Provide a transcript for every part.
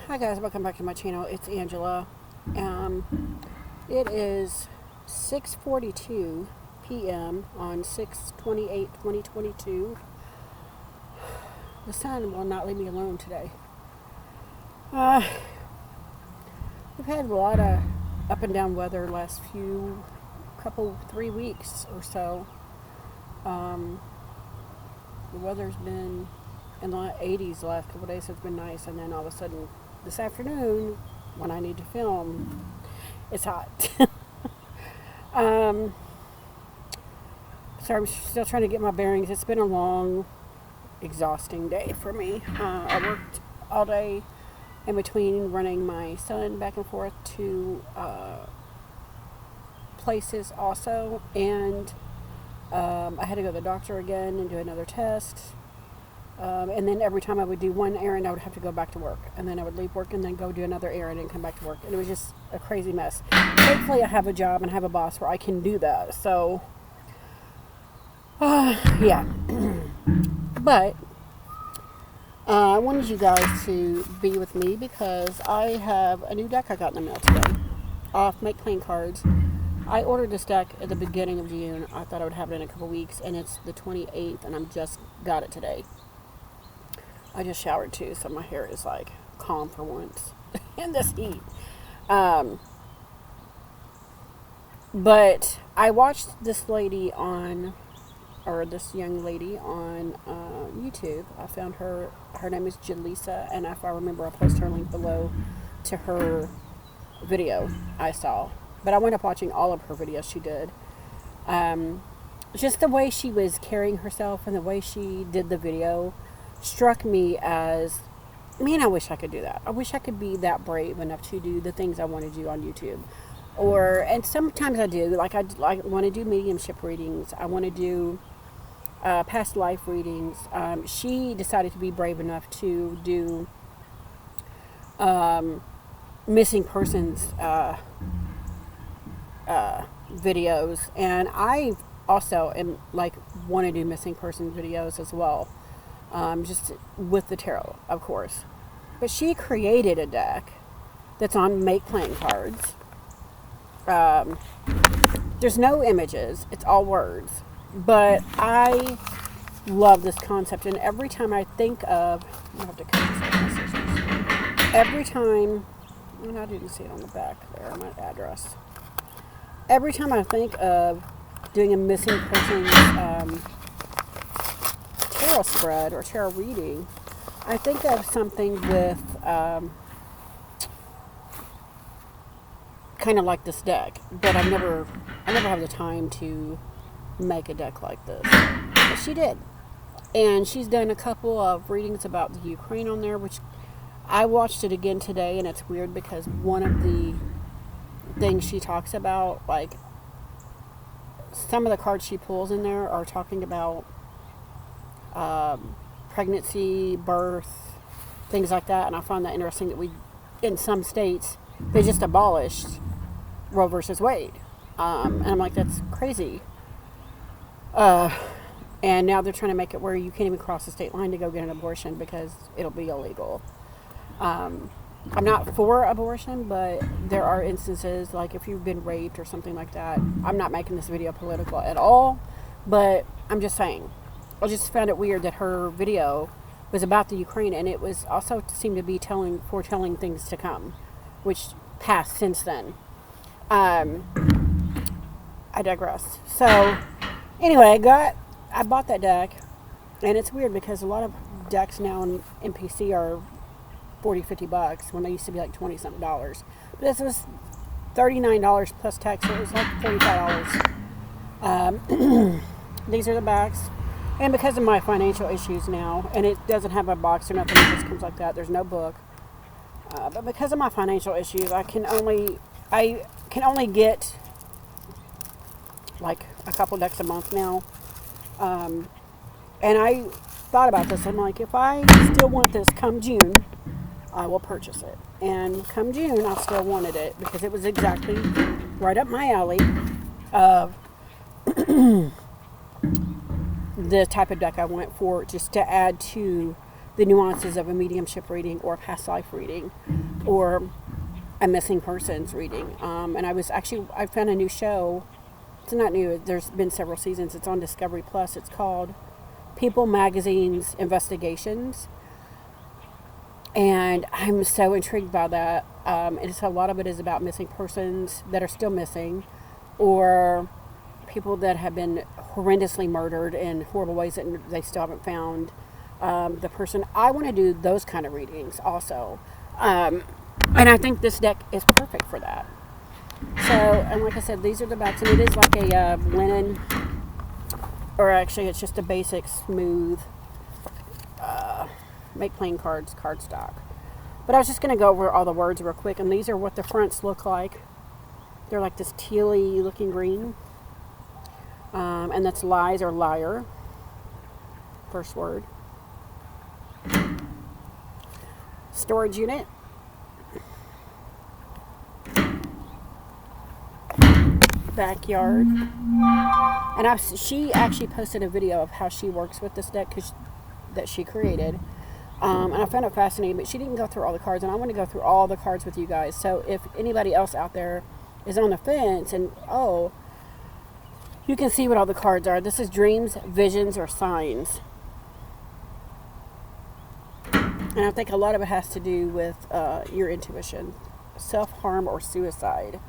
Hi guys, welcome back to my channel. It's Angela. It is 6:42 p.m. on 6/28/2022. The sun will not leave me alone today. We've had a lot of up and down weather last couple 3 weeks or so. The weather's been in the 80s the last couple of days, so it's been nice, and then all of a sudden this afternoon when I need to film, it's hot. So I'm still trying to get my bearings. It's been a long, exhausting day for me. I worked all day in between running my son back and forth to places also, and I had to go to the doctor again and do another test. And then every time I would do one errand, I would have to go back to work. And then I would leave work and then go do another errand and come back to work. And it was just a crazy mess. Thankfully, I have a job and have a boss where I can do that. So, yeah. But I wanted you guys to be with me because I have a new deck I got in the mail today off Make Playing Cards. I ordered this deck at the beginning of June. I thought I would have it in a couple weeks, and it's the 28th, and I'm just got it today. I just showered too, so my hair is like calm for once in this heat. But I watched this young lady on YouTube. I found her. Her name is Jalisa, and if I remember, I'll post her link below to her video I saw. But I went up watching all of her videos she did. Just the way she was carrying herself and the way she did the video struck me as, man, I wish I could do that. I wish I could be that brave enough to do the things I want to do on YouTube. And sometimes I do. Like I want to do mediumship readings. I want to do past life readings. She decided to be brave enough to do missing persons videos, and I also want to do missing person videos as well, just with the tarot, of course. But she created a deck that's on Make Playing Cards. There's no images, it's all words, but I love this concept, and every time I think of, I have to cut this with my scissors. Every time, and I didn't see it on the back there, my address. Every time I think of doing a missing person's tarot spread or tarot reading, I think of something with kind of like this deck, but I never have the time to make a deck like this. But she did, and she's done a couple of readings about the Ukraine on there, which I watched it again today, and it's weird because one of the things she talks about, like some of the cards she pulls in there are talking about pregnancy, birth, things like that, and I find that interesting that in some states, they just abolished Roe versus Wade, and I'm like, that's crazy. And now they're trying to make it where you can't even cross the state line to go get an abortion because it'll be illegal. I'm not for abortion, but there are instances, like if you've been raped or something like that. I'm not making this video political at all, but I'm just saying. I just found it weird that her video was about the Ukraine, and it was also seemed to be foretelling things to come, which passed since then. I digress. So, anyway, I bought that deck, and it's weird because a lot of decks now in NPC are $40-$50 when they used to be like $20-something. But this was $39 plus tax, so it was like $45. These are the backs, and because of my financial issues now, and it doesn't have a box or nothing, it just comes like that. There's no book, but because of my financial issues, I can only get like a couple decks a month now. And I thought about this. I'm like, if I still want this come June, I will purchase it. And come June, I still wanted it because it was exactly right up my alley of the type of deck I went for, just to add to the nuances of a mediumship reading or a past life reading or a missing persons reading. And I found a new show. It's not new. There's been several seasons. It's on Discovery Plus. It's called People Magazine's Investigations. And I'm so intrigued by that. And so a lot of it is about missing persons that are still missing, or people that have been horrendously murdered in horrible ways that they still haven't found the person. I want to do those kind of readings also. And I think this deck is perfect for that. So, and like I said, these are the backs, and it is like a linen, or actually it's just a basic smooth make plain cards cardstock. But I was just going to go over all the words real quick, and these are what the fronts look like. They're like this tealy looking green, and that's lies or liar. First word. Storage unit. Backyard. And she actually posted a video of how she works with this deck that she created. And I found it fascinating, but she didn't go through all the cards, and I want to go through all the cards with you guys. So if anybody else out there is on the fence and, you can see what all the cards are. This is dreams, visions, or signs. And I think a lot of it has to do with your intuition, self-harm, or suicide.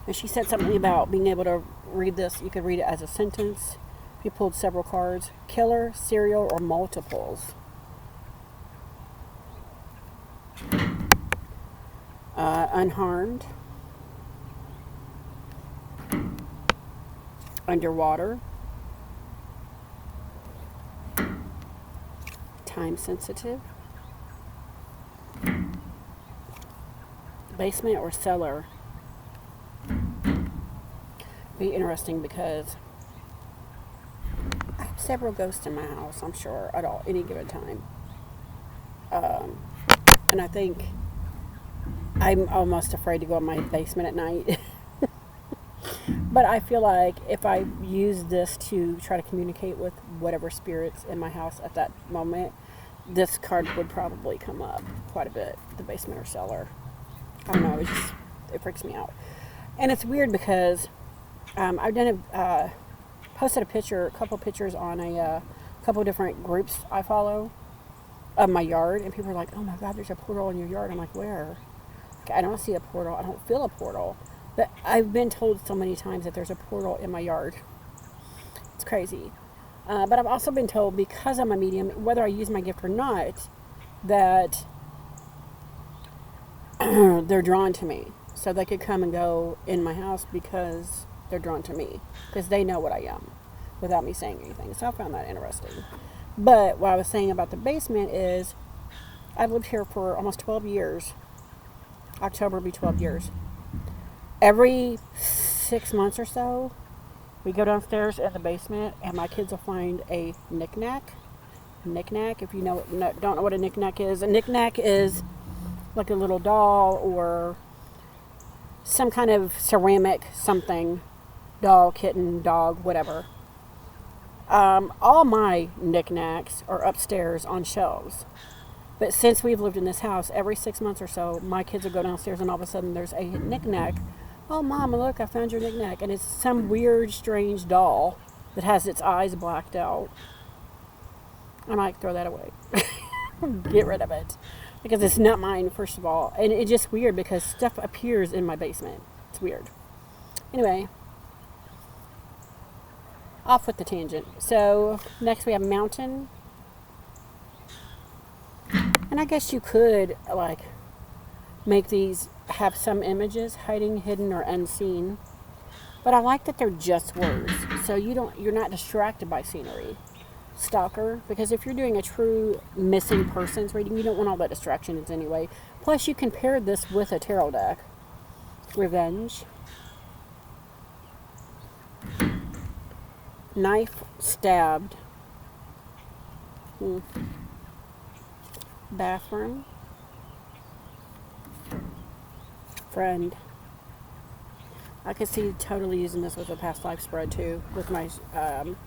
And she said something about being able to read this. You could read it as a sentence. You pulled several cards. Killer, serial, or multiples. Unharmed. Underwater. Time sensitive. Basement or cellar. Be interesting because I have several ghosts in my house, I'm sure, at any given time. And I think I'm almost afraid to go in my basement at night. But I feel like if I use this to try to communicate with whatever spirits in my house at that moment, this card would probably come up quite a bit, the basement or cellar. I don't know, it freaks me out. And it's weird because I've done posted a couple pictures on a couple different groups I follow of my yard, and people are like, "Oh my God, there's a portal in your yard." I'm like, "Where?" Okay, I don't see a portal. I don't feel a portal, but I've been told so many times that there's a portal in my yard. It's crazy. But I've also been told, because I'm a medium, whether I use my gift or not, that they're drawn to me. So they could come and go in my house because they're drawn to me, because they know what I am without me saying anything. So I found that interesting. But what I was saying about the basement is I've lived here for almost 12 years. October will be 12 years. Every 6 months or so, we go downstairs in the basement, and my kids will find a knick-knack. Knick-knack, if you don't know what a knick-knack is. A knick-knack is like a little doll or some kind of ceramic something. Doll, kitten, dog, whatever. All my knickknacks are upstairs on shelves. But since we've lived in this house, every 6 months or so, my kids will go downstairs, and all of a sudden there's a knickknack. "Oh, Mom, look, I found your knickknack." And it's some weird, strange doll that has its eyes blacked out. I might throw that away. Get rid of it. Because it's not mine, first of all. And it's just weird because stuff appears in my basement. It's weird. Anyway, off with the tangent. So, next we have mountain. And I guess you could, make these have some images, hiding, hidden, or unseen. But I like that they're just words. So you're not distracted by scenery. Stalker, because if you're doing a true missing persons reading, you don't want all that distractions anyway. Plus, you can pair this with a tarot deck. Revenge. Knife, stabbed. Bathroom. Friend. I could see totally using this with a past life spread too, with my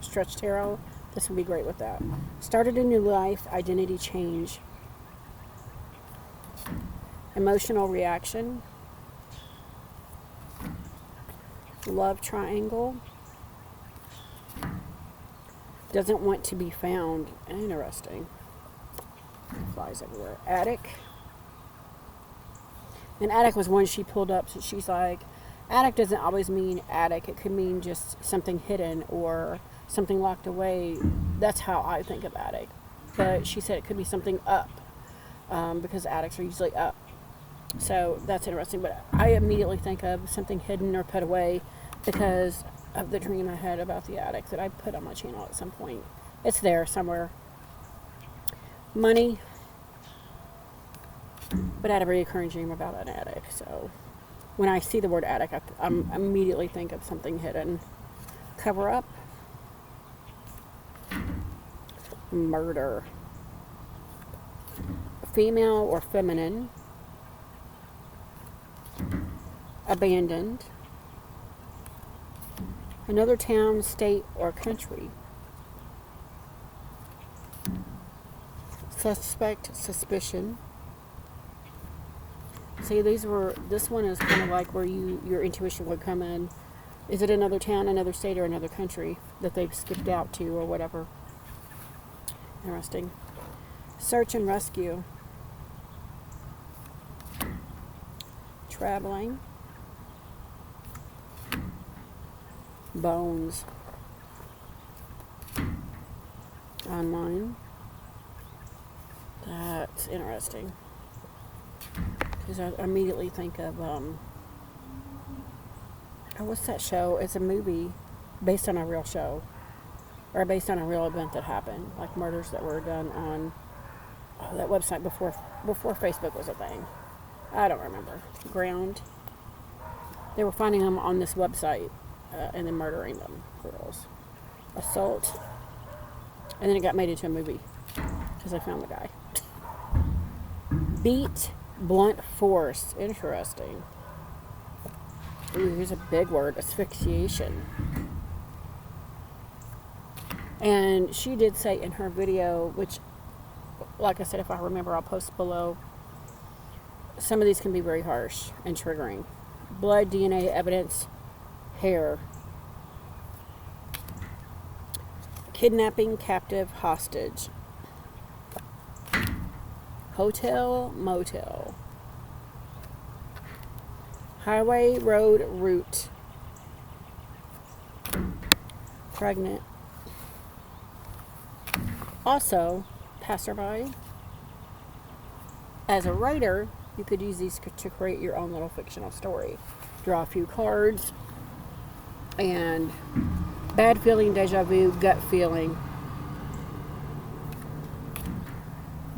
stretch tarot. This would be great with that. Started a new life, identity change. Emotional reaction. Love triangle. Doesn't want to be found. Interesting. Flies everywhere. Attic. And attic was one she pulled up. So she's like, attic doesn't always mean attic. It could mean just something hidden or something locked away. That's how I think of attic. But she said it could be something up, because attics are usually up. So that's interesting. But I immediately think of something hidden or put away because of the dream I had about the attic that I put on my channel at some point. It's there somewhere. Money. But I had a recurring dream about an attic. So when I see the word attic, I immediately think of something hidden. Cover up. Murder. Female or feminine. Abandoned. Another town, state, or country. Suspect, suspicion. See, this one is kind of like where your intuition would come in. Is it another town, another state, or another country that they've skipped out to or whatever? Interesting. Search and rescue. Traveling. Bones. Online. That's interesting. Because I immediately think of, what's that show? It's a movie based on a real show. Or based on a real event that happened. Like murders that were done on that website before Facebook was a thing. I don't remember. Ground. They were finding them on this website and then murdering them. Girls. Assault. And then it got made into a movie. Because they found the guy. Beat. Blunt force. Interesting. Ooh, here's a big word. Asphyxiation. And she did say in her video, which, like I said, if I remember, I'll post below. Some of these can be very harsh and triggering. Blood, DNA, evidence, hair. Kidnapping, captive, hostage. Hotel, motel. Highway, road, route. Pregnant. Also, passerby. As a writer, you could use these to create your own little fictional story. Draw a few cards. And bad feeling, deja vu, gut feeling.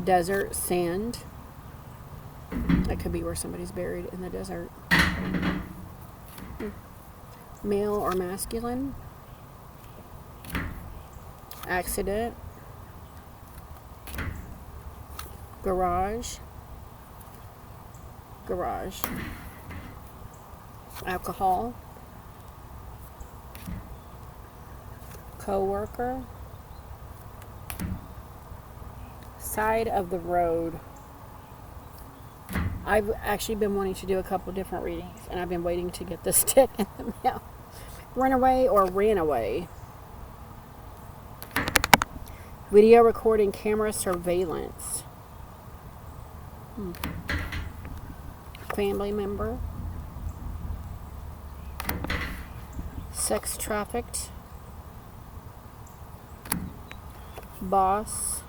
Desert, sand. That could be where somebody's buried in the desert. Male or masculine. Accident. Garage. Alcohol. Co-worker. Side of the road. I've actually been wanting to do a couple different readings, and I've been waiting to get this stick in the mail. Runaway or ran away. Video recording, camera surveillance. Family member. Sex trafficked. Boss.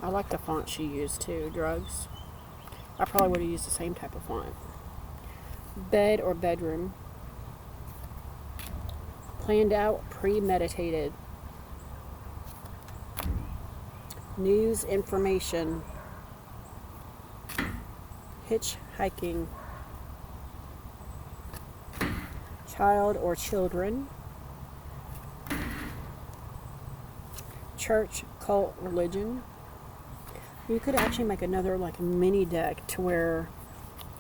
I like the font she used too. Drugs. I probably would have used the same type of font. Bed or bedroom. Planned out, premeditated. News, information. Hitchhiking. Child or children. Church, cult, religion. You could actually make another like mini deck to where,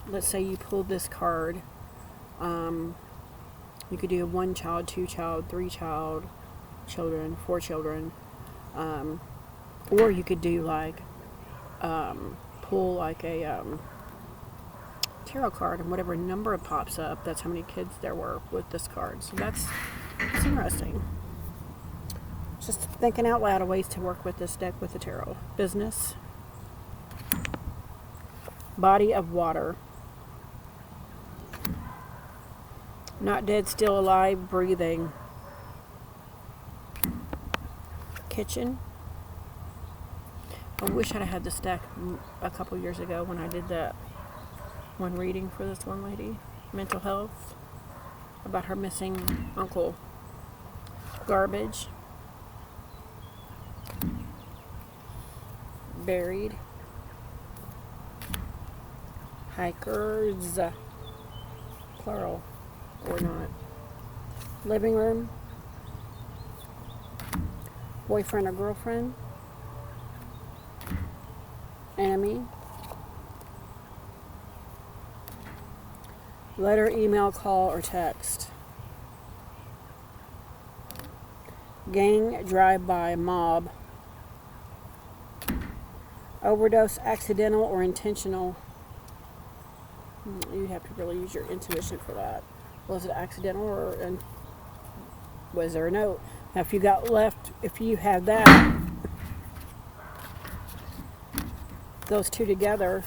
let's say you pulled this card. You could do a 1 child, 2 child, 3 child, children, 4 children. Or you could do like, pull like a tarot card, and whatever number pops up, that's how many kids there were with this card. So that's interesting. Just thinking out loud of ways to work with this deck with the tarot. Business. Body of water. Not dead, still alive, breathing. Kitchen. I wish I'd had this deck a couple years ago when I did that one reading for this one lady. Mental health. About her missing uncle. Garbage. Buried. Hikers. Plural. Or not. Living room. Boyfriend or girlfriend. Enemy. Letter, email, call, or text. Gang, drive-by, mob. Overdose, accidental or intentional. You'd have to really use your intuition for that. Was it accidental or was there a note? Now, if you got left, if you had that, those two together,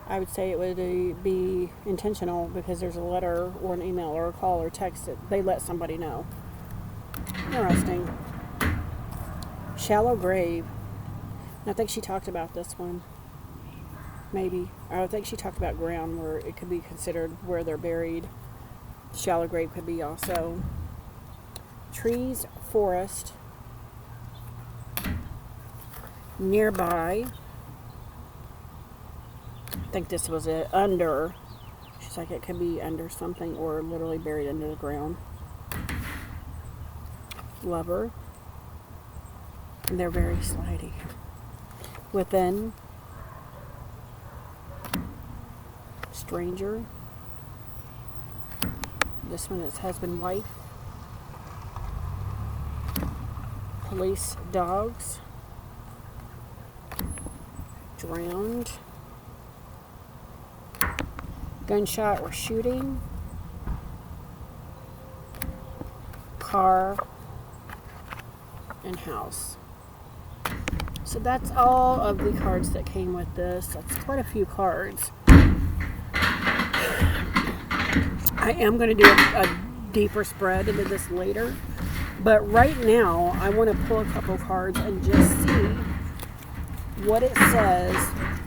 I would say it would be intentional because there's a letter or an email or a call or text that they let somebody know. Interesting. Shallow grave. And I think she talked about this one. Maybe. I think she talked about ground where it could be considered where they're buried. Shallow grave could be also. Trees, forest. Nearby. I think this was it. Under. She's like, it could be under something or literally buried under the ground. Lover. And they're very slidey. Within. Stranger. This one is husband, wife. Police, dogs. Drowned. Gunshot or shooting. Car. And house. So that's all of the cards that came with this. That's quite a few cards. I am going to do a deeper spread into this later. But right now, I want to pull a couple cards and just see what it says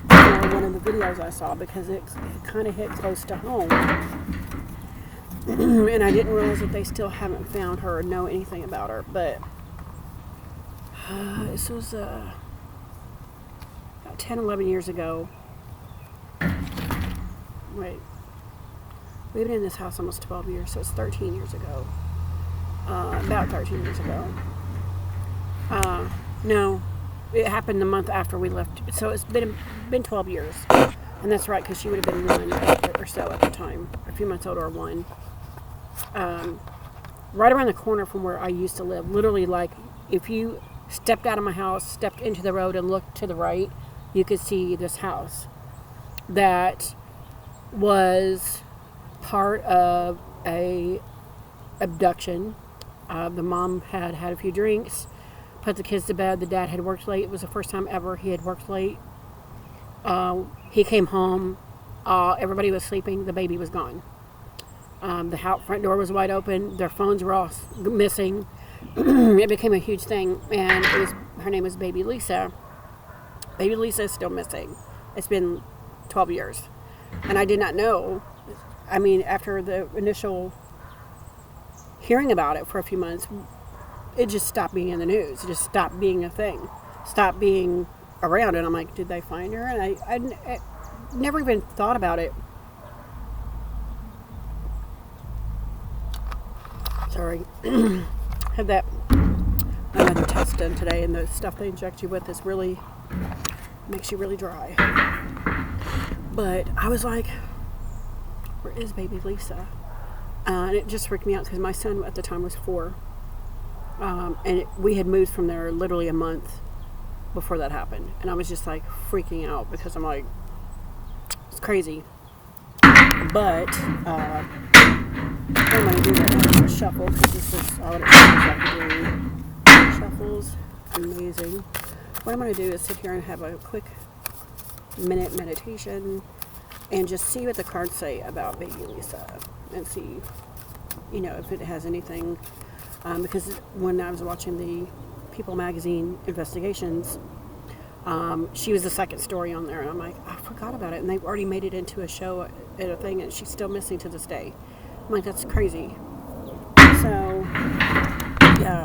for one of the videos I saw, because it kind of hit close to home. And I didn't realize that they still haven't found her or know anything about her. But this was about 10, 11 years ago. Wait. We've been in this house almost 12 years, so it's 13 years ago. About 13 years ago. No, it happened the month after we left. So it's been 12 years. And that's right, because she would have been 1 or so at the time. A few months older or 1. Right around the corner from where I used to live. Literally, like, if you stepped out of my house, stepped into the road and looked to the right, you could see this house. That was part of a abduction. The mom had a few drinks, put the kids to bed. The dad had worked late. It was the first time ever he had worked late. He came home. Everybody was sleeping. The baby was gone. The house front door was wide open. Their phones were all missing. It became a huge thing, and her name was Baby Lisa. Baby Lisa is still missing. It's been 12 years, and I did not know. I mean, after the initial hearing about it for a few months, it just stopped being in the news. It just stopped being a thing. Stopped being around. And I'm like, did they find her? And I never even thought about it. Sorry. Had that another test done today, and the stuff they inject you with is really, makes you really dry. But I was like, where is Baby Lisa? And it just freaked me out because my son at the time was 4. And we had moved from there literally a month before that happened. And I was just like freaking out because I'm like, it's crazy. But what I'm going to do right now is shuffle, because this is all it sounds like doing. Shuffles, amazing. What I'm going to do is sit here and have a quick minute meditation and just see what the cards say about baby Lisa, and see, if it has anything. Because when I was watching the People magazine investigations, she was the second story on there, and I'm like, I forgot about it, and they've already made it into a show and a thing, and she's still missing to this day. I'm like, that's crazy. So yeah,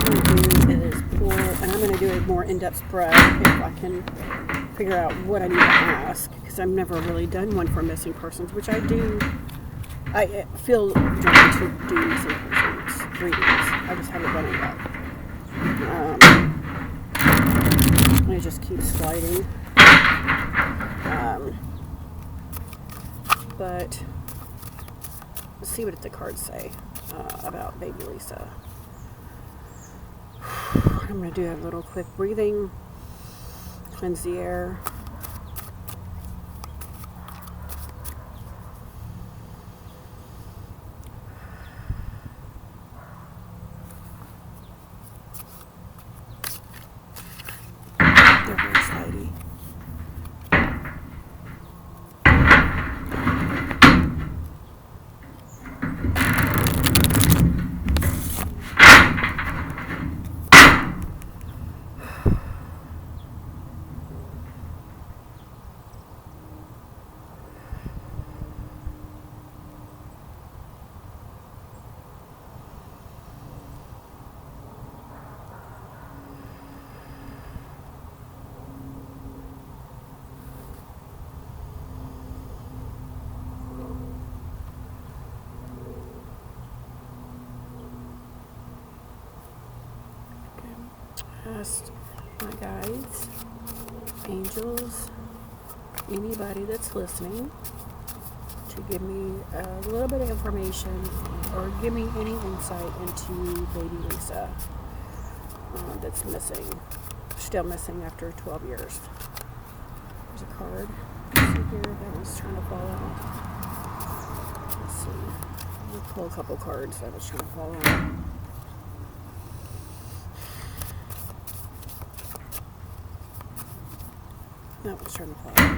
what I'm going to do is pull, and I'm going to do a more in-depth spread if I can figure out what I need to ask, because I've never really done one for missing persons, which I do. I feel drawn to do missing persons readings. I just haven't done it yet. I just keep sliding. But let's see what the cards say about baby Lisa. I'm going to do a little quick breathing, cleanse the air. They're very slidey. Ask my guides, angels, anybody that's listening to give me a little bit of information or give me any insight into baby Lisa that's missing, still missing after 12 years. There's a card. Let's see here, that one's trying to fall out. Let's see. We'll pull a couple cards that was trying to fall out. That was trying to fall out.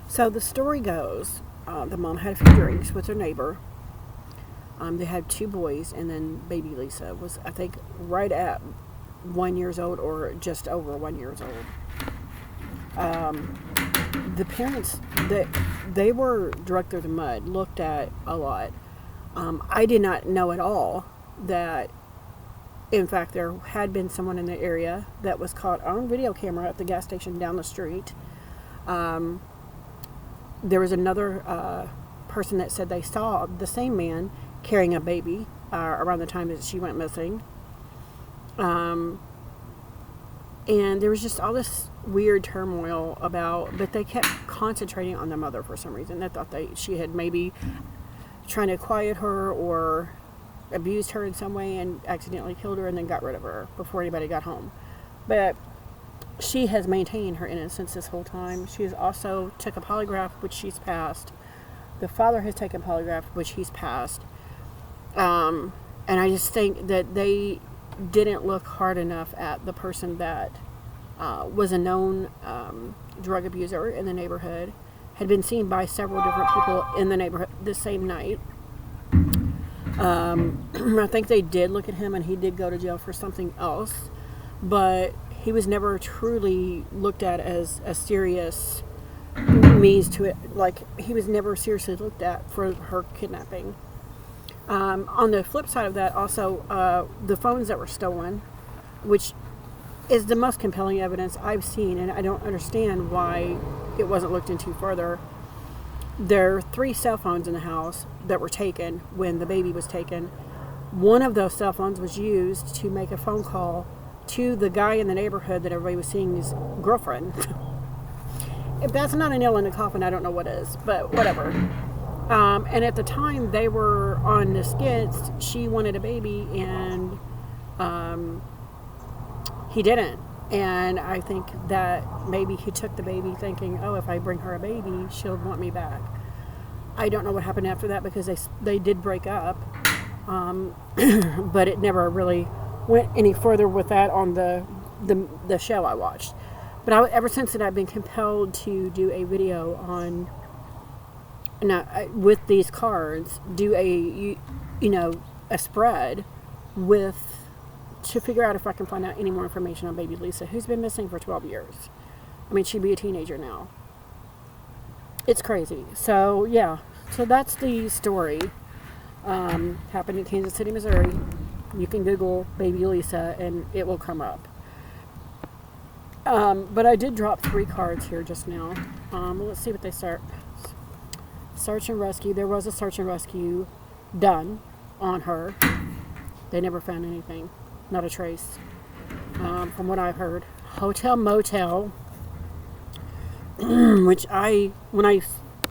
So the story goes, the mom had a few drinks with her neighbor. They had 2 boys, and then baby Lisa was, I think, right at 1 year old or just over 1 year old. The parents, they were drugged through the mud, looked at a lot. I did not know at all that, in fact, there had been someone in the area that was caught on video camera at the gas station down the street. There was another person that said they saw the same man carrying a baby around the time that she went missing. And there was just all this weird turmoil but they kept concentrating on the mother for some reason. They thought she had maybe trying to quiet her or abused her in some way and accidentally killed her and then got rid of her before anybody got home. But she has maintained her innocence this whole time. She has also took a polygraph, which she's passed. The father has taken a polygraph, which he's passed. And I just think that they didn't look hard enough at the person that was a known drug abuser in the neighborhood, had been seen by several different people in the neighborhood the same night. I think they did look at him, and he did go to jail for something else, but he was never truly looked at as a serious means to it. Like, he was never seriously looked at for her kidnapping. On the flip side of that, also, the phones that were stolen, which is the most compelling evidence I've seen, and I don't understand why it wasn't looked into further. There are 3 cell phones in the house that were taken when the baby was taken. One of those cell phones was used to make a phone call to the guy in the neighborhood that everybody was seeing his girlfriend. If that's not a nail in the coffin, I don't know what is, but whatever. And at the time they were on the skits, she wanted a baby, and He didn't. And I think that maybe he took the baby thinking, oh, if I bring her a baby, she'll want me back. I don't know what happened after that because they did break up. But it never really went any further with that on the show I watched. But ever since then, I've been compelled to do a video on, with these cards, do a spread to figure out if I can find out any more information on baby Lisa, who's been missing for 12 years. I mean, she'd be a teenager now. It's crazy. So, yeah. So that's the story. Happened in Kansas City, Missouri. You can Google baby Lisa and it will come up. But I did drop 3 cards here just now. Let's see what they start. Search and rescue. There was a search and rescue done on her. They never found anything. Not a trace. From what I've heard. Hotel motel. Which when I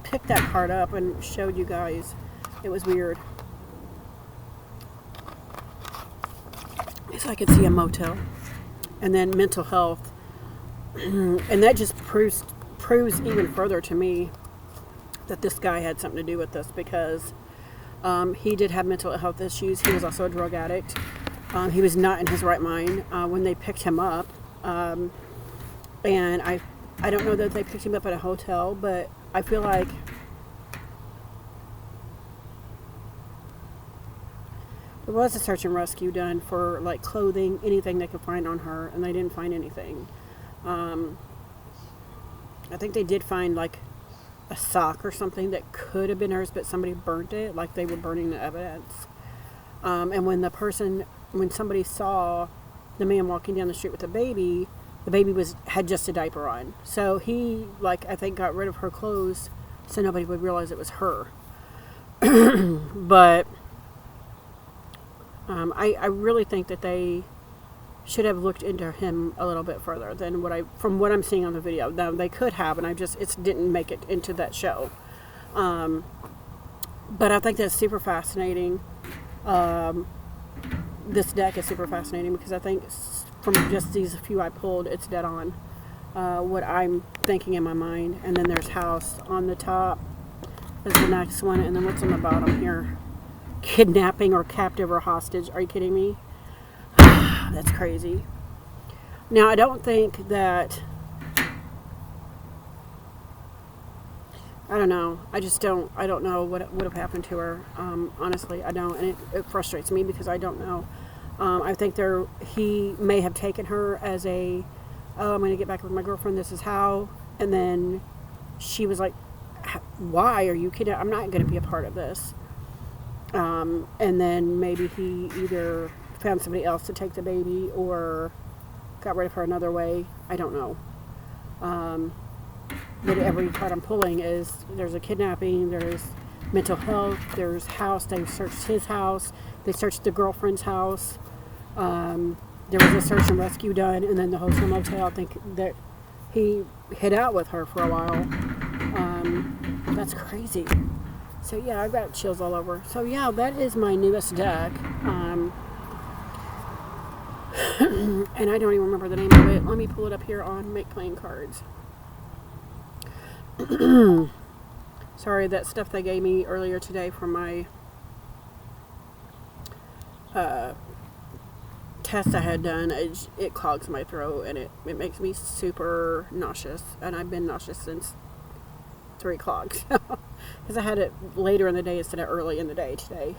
picked that card up and showed you guys, it was weird. So I could see a motel. And then mental health. And that just proves even further to me that this guy had something to do with this, because he did have mental health issues. He was also a drug addict. He was not in his right mind when they picked him up. And I don't know that they picked him up at a hotel, but I feel like there was a search and rescue done for like clothing, anything they could find on her, and they didn't find anything. I think they did find like a sock or something that could have been hers, but somebody burnt it, like they were burning the evidence. And when somebody saw the man walking down the street with the baby had just a diaper on. So he, I think, got rid of her clothes so nobody would realize it was her. But I really think that they should have looked into him a little bit further than from what I'm seeing on the video. Now, they could have, and it didn't make it into that show. But I think that's super fascinating. This deck is super fascinating because I think from just these few I pulled, it's dead on what I'm thinking in my mind. And then there's house on the top is the next one, and then what's on the bottom here? Kidnapping or captive or hostage. Are you kidding me? That's crazy. Now, I don't think that, I don't know. I don't know what would have happened to her. Honestly, I don't. And it frustrates me because I don't know. I think he may have taken her as I'm going to get back with my girlfriend. This is how. And then she was like, why are you kidding? I'm not going to be a part of this. And then maybe he either found somebody else to take the baby or got rid of her another way. I don't know. But every card I'm pulling is there's a kidnapping, there's mental health, there's house. They searched his house. They searched the girlfriend's house. There was a search and rescue done, and then the hotel motel. I think that he hid out with her for a while. That's crazy. So yeah, I've got chills all over. So yeah, that is my newest deck. And I don't even remember the name of it. Let me pull it up here on Make Playing Cards. Sorry, that stuff they gave me earlier today for my test I had done, it clogs my throat and it makes me super nauseous. And I've been nauseous since 3 o'clock. Because I had it later in the day instead of early in the day today.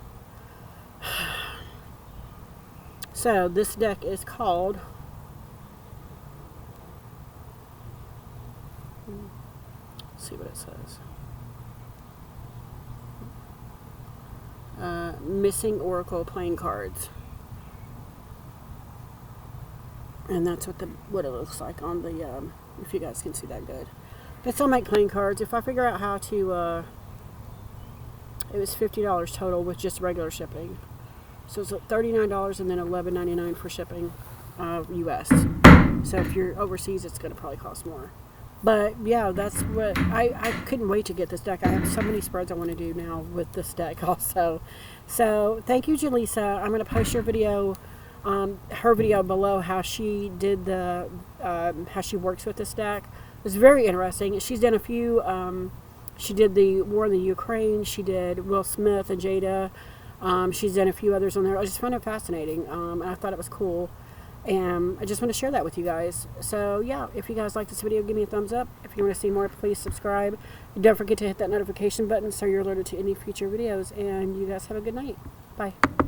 So this deck is called let's see what it says. Missing Oracle Playing Cards. And that's what it looks like on the if you guys can see that good. But still make playing cards. If I figure out how to it was $50 total with just regular shipping. So it's $39 and then $11.99 for shipping US. So if you're overseas, it's going to probably cost more. But yeah, that's what I couldn't wait to get this deck. I have so many spreads I want to do now with this deck also. So thank you, Jalisa. I'm going to post your video her video below how she did the how she works with this deck was very interesting. She's done a few. She did the war in the Ukraine. She did Will Smith and Jada. She's done a few others on there. I just found it fascinating, and I thought it was cool. And I just want to share that with you guys. So yeah, if you guys like this video, give me a thumbs up. If you want to see more, please subscribe. And don't forget to hit that notification button so you're alerted to any future videos. And you guys have a good night. Bye.